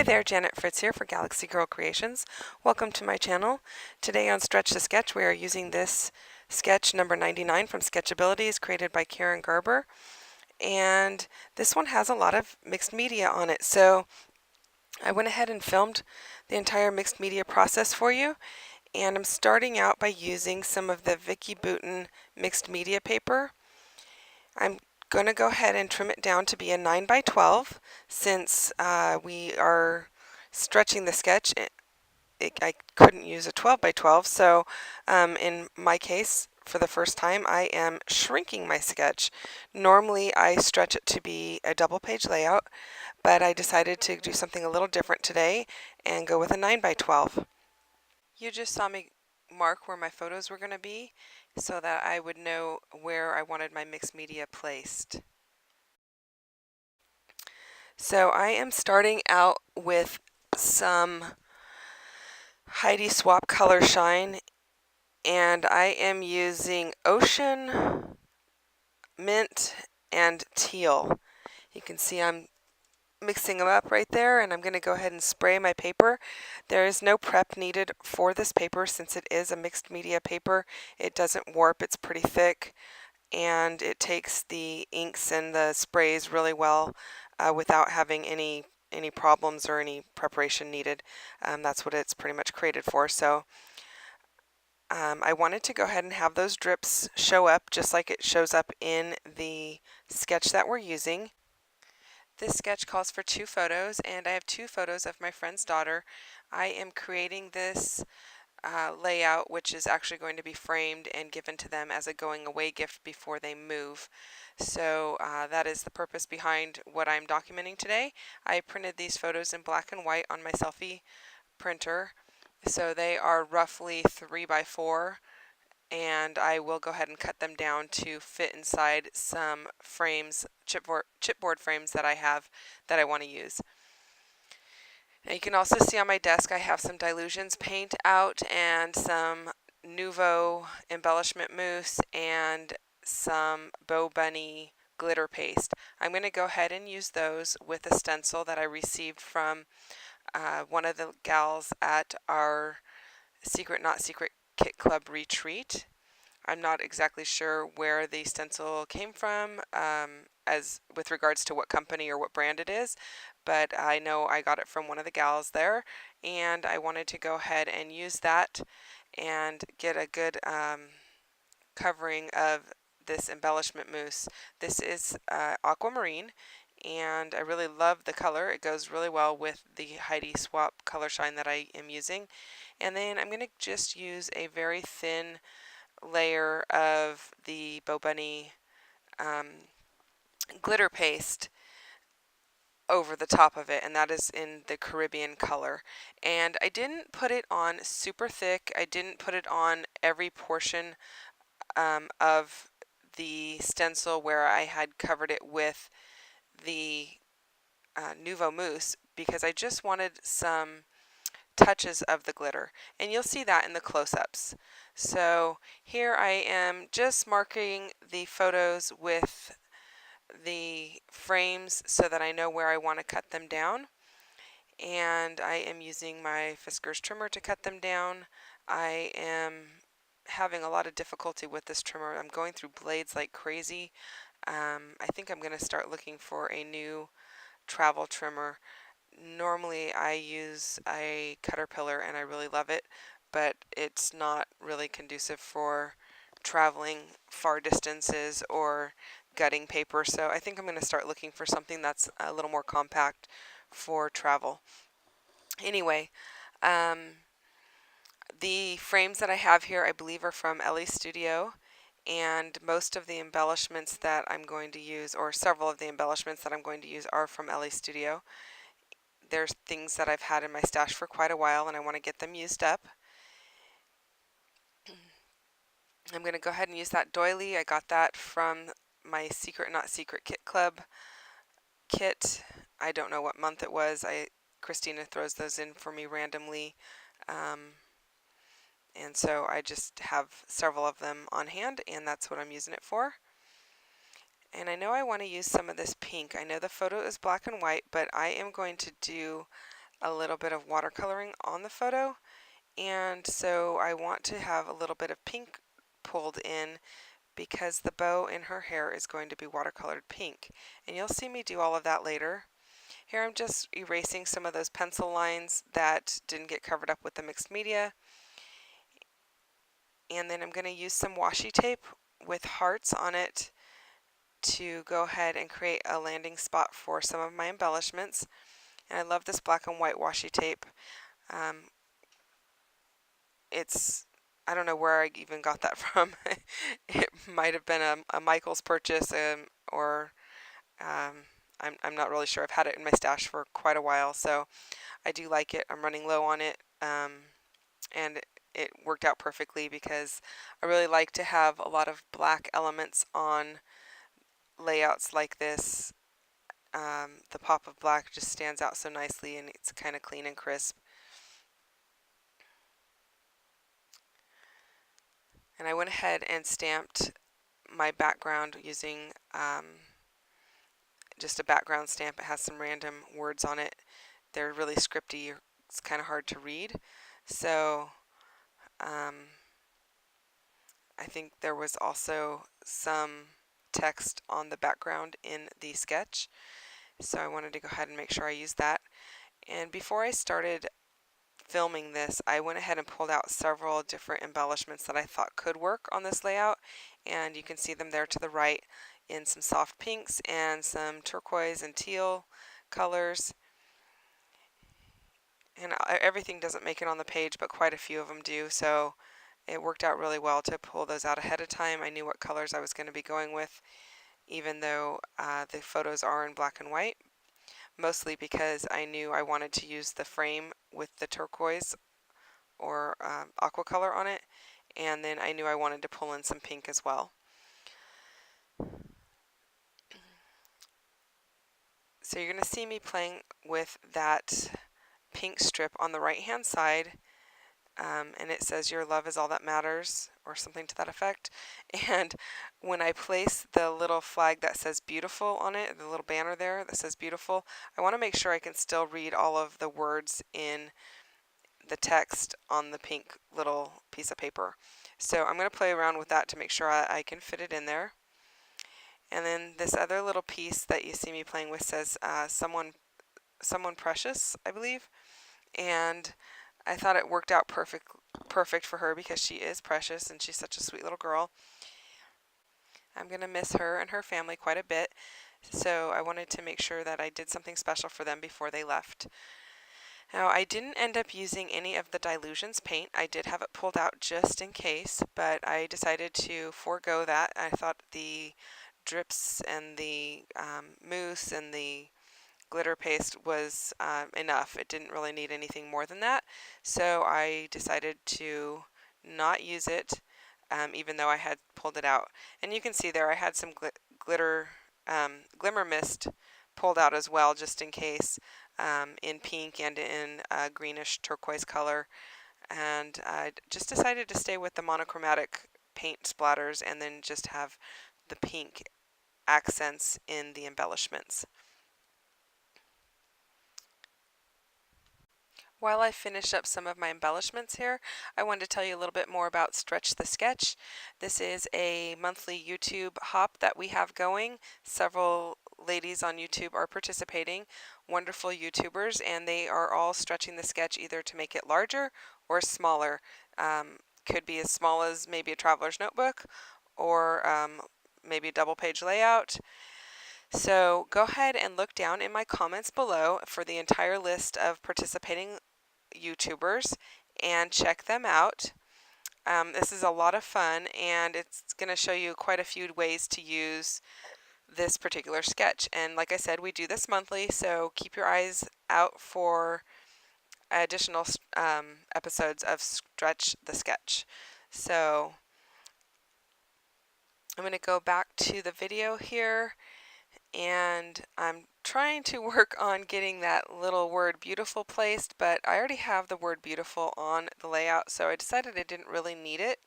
Hi there, Janet Fritz here for Galaxy Girl Creations. Welcome to my channel. Today on Stretch to Sketch we are using this sketch number 99 from Sketchabilities created by Karen Gerber. And this one has a lot of mixed media on it. So I went ahead and filmed the entire mixed media process for you. And I'm starting out by using some of the Vicki Boutin mixed media paper. I'm going to go ahead and trim it down to be a 9 by 12 since we are stretching the sketch. I couldn't use a 12 by 12, so in my case, for the first time, I am shrinking my sketch. Normally, I stretch it to be a double page layout, but I decided to do something a little different today and go with a 9 by 12. You just saw me mark where my photos were going to be so that I would know where I wanted my mixed media placed. So I am starting out with some Heidi Swapp Color Shine, and I am using Ocean, Mint, and Teal. You can see I'm mixing them up right there, and I'm going to go ahead and spray my paper. There is no prep needed for this paper since it is a mixed media paper. It doesn't warp, it's pretty thick, and it takes the inks and the sprays really well without having any problems or any preparation needed. That's what it's pretty much created for. So I wanted to go ahead and have those drips show up just like it shows up in the sketch that we're using. This sketch calls for 2 photos, and I have 2 photos of my friend's daughter. I am creating this layout, which is actually going to be framed and given to them as a going away gift before they move. So that is the purpose behind what I'm documenting today. I printed these photos in black and white on my selfie printer. So they are roughly 3 by 4, and I will go ahead and cut them down to fit inside some frames, chipboard frames that I have that I want to use. Now you can also see on my desk I have some Dylusions paint out and some Nuvo embellishment mousse and some Bo Bunny glitter paste. I'm going to go ahead and use those with a stencil that I received from one of the gals at our Secret Not Secret Kit Club retreat. I'm not exactly sure where the stencil came from as with regards to what company or what brand it is, but I know I got it from one of the gals there, and I wanted to go ahead and use that and get a good covering of this embellishment mousse. This is aquamarine, and I really love the color. It goes really well with the Heidi Swapp Color Shine that I am using. And then I'm going to just use a very thin layer of the Bo Bunny glitter paste over the top of it, and that is in the Caribbean color. And I didn't put it on super thick. I didn't put it on every portion of the stencil where I had covered it with the Nuvo mousse because I just wanted some touches of the glitter, and you'll see that in the close-ups. So here I am just marking the photos with the frames so that I know where I want to cut them down, and I am using my Fiskars trimmer to cut them down. I am having a lot of difficulty with this trimmer. I'm going through blades like crazy. I think I'm going to start looking for a new travel trimmer. Normally I use a Caterpillar and I really love it, but it's not really conducive for traveling far distances or gutting paper, so I think I'm going to start looking for something that's a little more compact for travel. Anyway, the frames that I have here I believe are from Ellie Studio, and most of the embellishments that I'm going to use, or several of the embellishments that I'm going to use, are from Ellie Studio. There's things that I've had in my stash for quite a while and I want to get them used up. I'm going to go ahead and use that doily. I got that from my Secret Not Secret Kit Club kit. I don't know what month it was. Christina throws those in for me randomly. And so I just have several of them on hand, and that's what I'm using it for. And I know I want to use some of this pink. I know the photo is black and white, but I am going to do a little bit of watercoloring on the photo, and so I want to have a little bit of pink pulled in because the bow in her hair is going to be watercolored pink, and you'll see me do all of that later. Here I'm just erasing some of those pencil lines that didn't get covered up with the mixed media, and then I'm going to use some washi tape with hearts on it to go ahead and create a landing spot for some of my embellishments. And I love this black and white washi tape. I don't know where I even got that from. It might have been a Michael's purchase, or I'm not really sure. I've had it in my stash for quite a while, so I do like it. I'm running low on it, and it worked out perfectly because I really like to have a lot of black elements on layouts like this. The pop of black just stands out so nicely, and it's kind of clean and crisp. And I went ahead and stamped my background using just a background stamp. It has some random words on it. They're really scripty. It's kind of hard to read. So I think there was also some text on the background in the sketch. So I wanted to go ahead and make sure I used that. And before I started filming this, I went ahead and pulled out several different embellishments that I thought could work on this layout, and you can see them there to the right in some soft pinks and some turquoise and teal colors. And everything doesn't make it on the page, but quite a few of them do, so it worked out really well to pull those out ahead of time. I knew what colors I was going to be going with, even though the photos are in black and white, mostly because I knew I wanted to use the frame with the turquoise or aqua color on it, and then I knew I wanted to pull in some pink as well. So you're going to see me playing with that pink strip on the right hand side, and it says your love is all that matters, or something to that effect. And when I place the little flag that says beautiful on it, the little banner there that says beautiful, I want to make sure I can still read all of the words in the text on the pink little piece of paper. So I'm going to play around with that to make sure I can fit it in there. And then this other little piece that you see me playing with says someone precious, I believe. And I thought it worked out perfect for her because she is precious and she's such a sweet little girl. I'm going to miss her and her family quite a bit, so I wanted to make sure that I did something special for them before they left. Now, I didn't end up using any of the Dylusions paint. I did have it pulled out just in case, but I decided to forego that. I thought the drips and the mousse and the glitter paste was enough. It didn't really need anything more than that, so I decided to not use it, even though I had pulled it out. And you can see there I had some glimmer mist pulled out as well, just in case, in pink and in a greenish turquoise color. And I just decided to stay with the monochromatic paint splatters and then just have the pink accents in the embellishments. While I finish up some of my embellishments here, I wanted to tell you a little bit more about Stretch the Sketch. This is a monthly YouTube hop that we have going. Several ladies on YouTube are participating, wonderful YouTubers, and they are all stretching the sketch either to make it larger or smaller. Could be as small as maybe a traveler's notebook, or maybe a double page layout. So go ahead and look down in my comments below for the entire list of participating YouTubers and check them out. This is a lot of fun, and it's going to show you quite a few ways to use this particular sketch. And like I said, we do this monthly, so keep your eyes out for additional episodes of Stretch the Sketch. So I'm going to go back to the video here, and I'm trying to work on getting that little word beautiful placed, but I already have the word beautiful on the layout, so I decided I didn't really need it.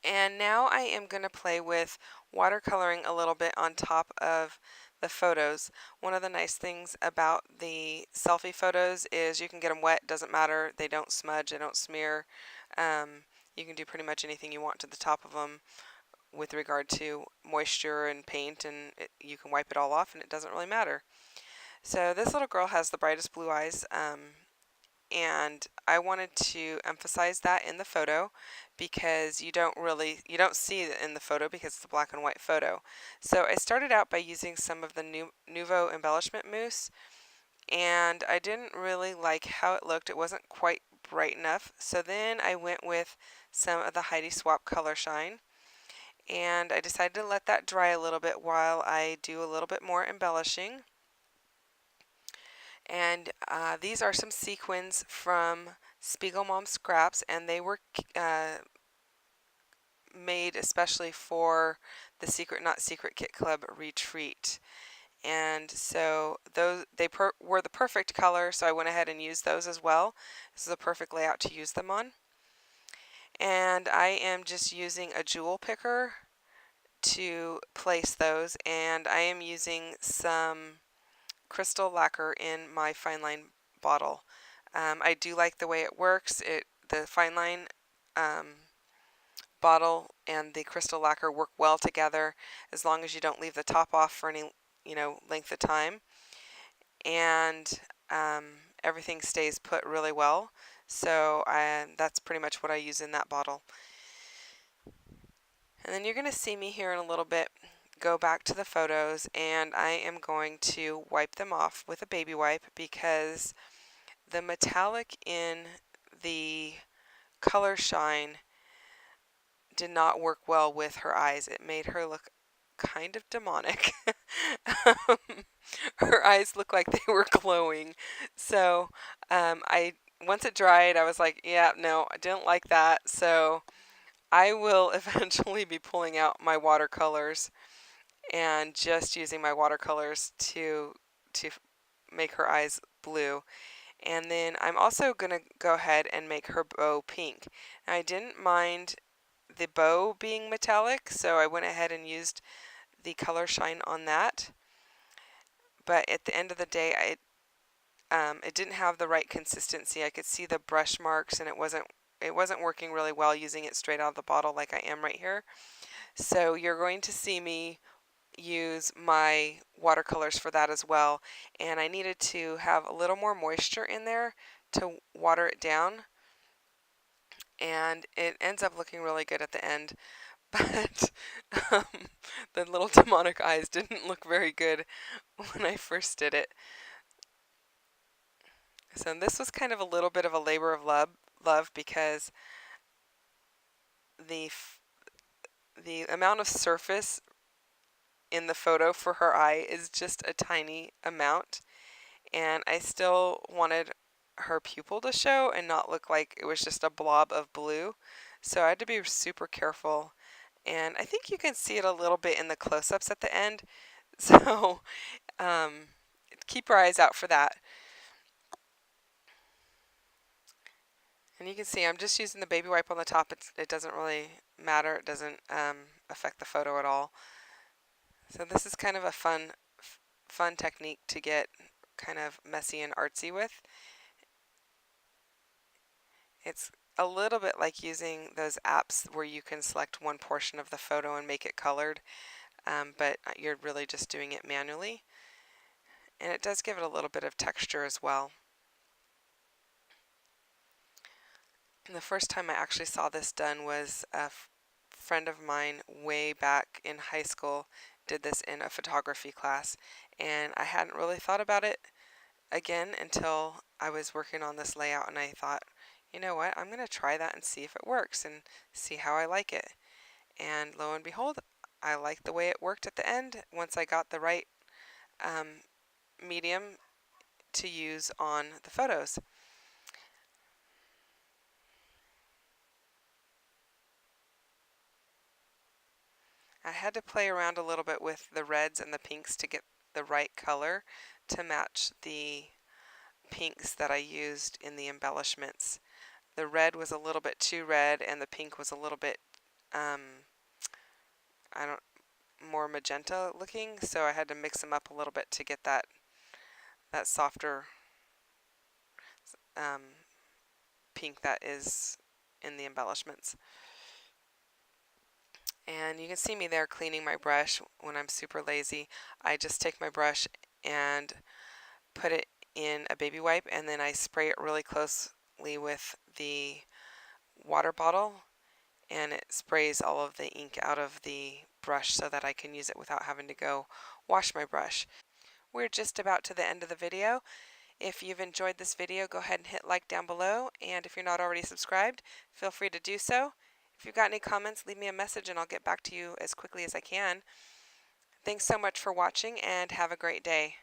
And now I am going to play with watercoloring a little bit on top of the photos. One of the nice things about the selfie photos is you can get them wet, doesn't matter, they don't smudge, they don't smear. You can do pretty much anything you want to the top of them with regard to moisture and paint, and you can wipe it all off and it doesn't really matter. So this little girl has the brightest blue eyes, and I wanted to emphasize that in the photo because you don't see it in the photo because it's a black and white photo. So I started out by using some of the Nuvo embellishment mousse, and I didn't really like how it looked. It wasn't quite bright enough. So then I went with some of the Heidi Swapp Color Shine, and I decided to let that dry a little bit while I do a little bit more embellishing. And these are some sequins from Spiegel Mom Scraps, and they were made especially for the Secret Not Secret Kit Club retreat. And so those were the perfect color, so I went ahead and used those as well. This is a perfect layout to use them on. And I am just using a jewel picker to place those, and I am using some crystal lacquer in my fine line bottle. I do like the way it works. The fine line bottle and the crystal lacquer work well together as long as you don't leave the top off for any length of time, and everything stays put really well. So that's pretty much what I use in that bottle. And then you're going to see me here in a little bit go back to the photos, and I am going to wipe them off with a baby wipe because the metallic in the Color Shine did not work well with her eyes. It made her look kind of demonic. Her eyes looked like they were glowing. So once it dried, I was like, yeah, no, I didn't like that. So I will eventually be pulling out my watercolors and just using my watercolors to make her eyes blue. And then I'm also going to go ahead and make her bow pink. Now, I didn't mind the bow being metallic, so I went ahead and used the Color Shine on that. But at the end of the day, it didn't have the right consistency. I could see the brush marks, and it wasn't working really well using it straight out of the bottle like I am right here. So you're going to see me use my watercolors for that as well, and I needed to have a little more moisture in there to water it down, and it ends up looking really good at the end. But um, the little demonic eyes didn't look very good when I first did it. So this was kind of a little bit of a labor of love because the amount of surface in the photo for her eye is just a tiny amount, and I still wanted her pupil to show and not look like it was just a blob of blue. So I had to be super careful, and I think you can see it a little bit in the close-ups at the end. So keep your eyes out for that. And you can see I'm just using the baby wipe on the top. It doesn't really matter. It doesn't affect the photo at all. So this is kind of a fun technique to get kind of messy and artsy with. It's a little bit like using those apps where you can select one portion of the photo and make it colored, but you're really just doing it manually. And it does give it a little bit of texture as well. And the first time I actually saw this done was a friend of mine way back in high school did this in a photography class, and I hadn't really thought about it again until I was working on this layout, and I thought, you know what, I'm going to try that and see if it works and see how I like it. And lo and behold, I liked the way it worked at the end once I got the right medium to use on the photos. I had to play around a little bit with the reds and the pinks to get the right color to match the pinks that I used in the embellishments. The red was a little bit too red, and the pink was a little bit, more magenta looking, so I had to mix them up a little bit to get that softer pink that is in the embellishments. And you can see me there cleaning my brush when I'm super lazy. I just take my brush and put it in a baby wipe, and then I spray it really closely with the water bottle, and it sprays all of the ink out of the brush so that I can use it without having to go wash my brush. We're just about to the end of the video. If you've enjoyed this video, go ahead and hit like down below, and if you're not already subscribed, feel free to do so. If you've got any comments, leave me a message and I'll get back to you as quickly as I can. Thanks so much for watching and have a great day.